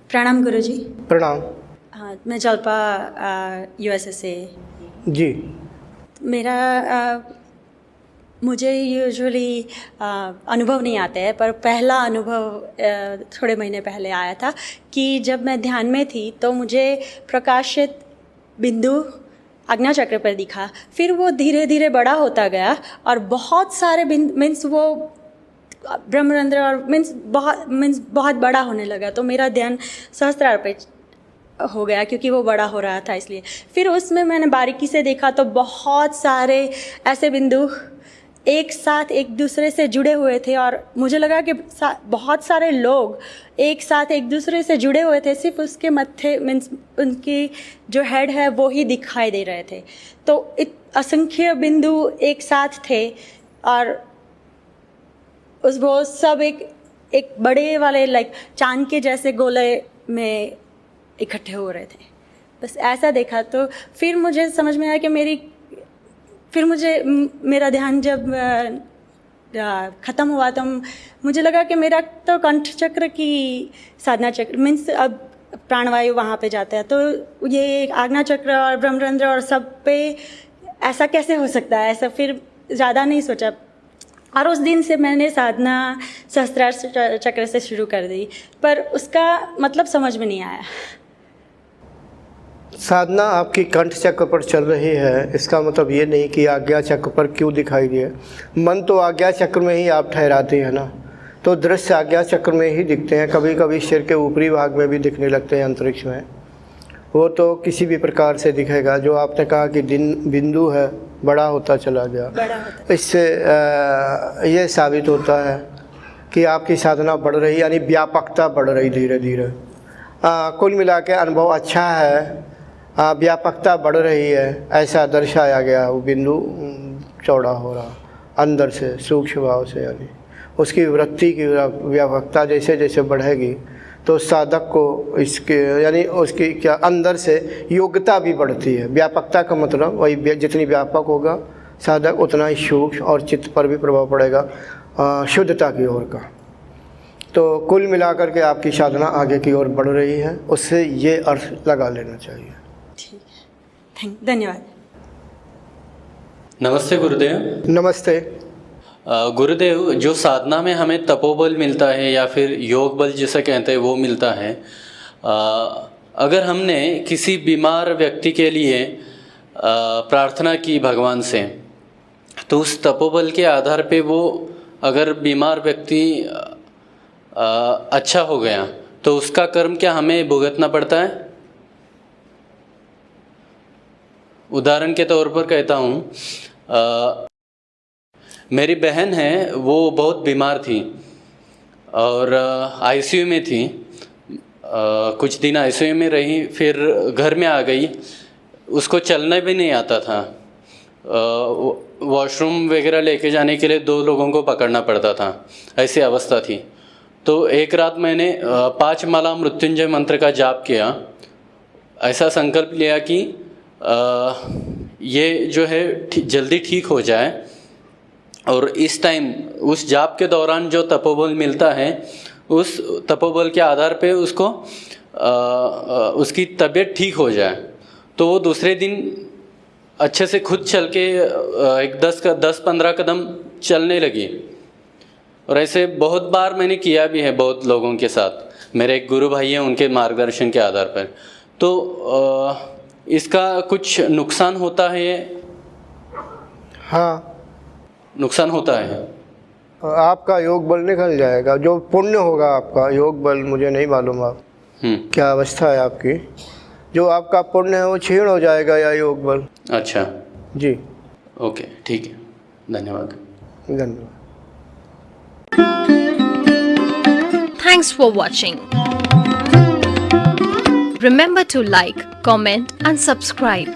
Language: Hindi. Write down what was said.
प्रणाम गुरुजी। प्रणाम। हाँ, मैं जल्पा यूएसए से। जी। मेरा मुझे यूजुअली अनुभव नहीं आता है, पर पहला अनुभव थोड़े महीने पहले आया था कि जब मैं ध्यान में थी तो मुझे प्रकाशित बिंदु आज्ञा चक्र पर दिखा। फिर वो धीरे धीरे बड़ा होता गया और बहुत सारे मीन्स वो ब्रह्मरंध्र और मीन्स बहुत बड़ा होने लगा। तो मेरा ध्यान सहस्त्रार पे हो गया क्योंकि वो बड़ा हो रहा था, इसलिए। फिर उसमें मैंने बारीकी से देखा तो बहुत सारे ऐसे बिंदु एक साथ एक दूसरे से जुड़े हुए थे और मुझे लगा कि बहुत सारे लोग एक साथ एक दूसरे से जुड़े हुए थे, सिर्फ उसके मत्थे मीन्स उनकी जो हेड है वो ही दिखाई दे रहे थे। तो असंख्य बिंदु एक साथ थे और वो सब एक बड़े वाले लाइक चांद के जैसे गोले में इकट्ठे हो रहे थे। बस ऐसा देखा तो फिर मुझे समझ में आया कि मेरा ध्यान जब ख़त्म हुआ तो मुझे लगा कि मेरा तो कंठ चक्र की साधना चक्र मीन्स अब प्राणवायु वहाँ पे जाता है, तो ये आज्ञा चक्र और ब्रह्मरंध्र और सब पे ऐसा कैसे हो सकता है। ऐसा फिर ज़्यादा नहीं सोचा और उस दिन से मैंने साधना सहस्त्रार चक्र से शुरू कर दी, पर उसका मतलब समझ में नहीं आया। साधना आपकी कंठ चक्र पर चल रही है, इसका मतलब ये नहीं कि आज्ञा चक्र पर क्यों दिखाई दिए। मन तो आज्ञा चक्र में ही आप ठहराते हैं ना, तो दृश्य आज्ञा चक्र में ही दिखते हैं। कभी कभी सिर के ऊपरी भाग में भी दिखने लगते हैं अंतरिक्ष में, वो तो किसी भी प्रकार से दिखेगा। जो आपने कहा कि बिंदु है बड़ा होता चला गया, इससे ये साबित होता है कि आपकी साधना बढ़ रही, यानी व्यापकता बढ़ रही धीरे धीरे। कुल मिला के अनुभव अच्छा है, व्यापकता बढ़ रही है, ऐसा दर्शाया गया। वो बिंदु चौड़ा हो रहा अंदर से सूक्ष्म भाव से, यानी उसकी वृत्ति की व्यापकता जैसे जैसे बढ़ेगी तो साधक को इसके यानी उसकी क्या अंदर से योग्यता भी बढ़ती है। व्यापकता का मतलब वही, जितनी व्यापक होगा साधक उतना ही सूक्ष्म और चित्त पर भी प्रभाव पड़ेगा शुद्धता की ओर का। तो कुल मिलाकर के आपकी साधना आगे की ओर बढ़ रही है, उससे ये अर्थ लगा लेना चाहिए। ठीक है, धन्यवाद। नमस्ते गुरुदेव। नमस्ते। गुरुदेव, जो साधना में हमें तपोबल मिलता है या फिर योग बल जिसे कहते हैं वो मिलता है, अगर हमने किसी बीमार व्यक्ति के लिए प्रार्थना की भगवान से, तो उस तपोबल के आधार पे वो अगर बीमार व्यक्ति अच्छा हो गया तो उसका कर्म क्या हमें भुगतना पड़ता है? उदाहरण के तौर पर कहता हूँ, मेरी बहन है, वो बहुत बीमार थी और आईसीयू में थी। कुछ दिन आईसीयू में रही, फिर घर में आ गई। उसको चलना भी नहीं आता था, वॉशरूम वगैरह लेके जाने के लिए 2 लोगों को पकड़ना पड़ता था, ऐसी अवस्था थी। तो एक रात मैंने 5 माला मृत्युंजय मंत्र का जाप किया। ऐसा संकल्प लिया कि ये जो है जल्दी ठीक हो जाए, और इस टाइम उस जाप के दौरान जो तपोबल मिलता है उस तपोबल के आधार पे उसको उसकी तबीयत ठीक हो जाए। तो वो दूसरे दिन अच्छे से खुद चल के एक 10-15 कदम चलने लगी। और ऐसे बहुत बार मैंने किया भी है बहुत लोगों के साथ। मेरे एक गुरु भाई हैं, उनके मार्गदर्शन के आधार पर। तो इसका कुछ नुकसान होता है? हाँ, नुकसान होता है। आपका योग बल निकल जाएगा, जो पुण्य होगा आपका। योग बल मुझे नहीं मालूम आप क्या अवस्था है आपकी, जो आपका पुण्य है वो क्षीण हो जाएगा, या योग बल। अच्छा जी, ओके, ठीक है, धन्यवाद। धन्यवाद। Thanks for watching. Remember to like, comment and subscribe.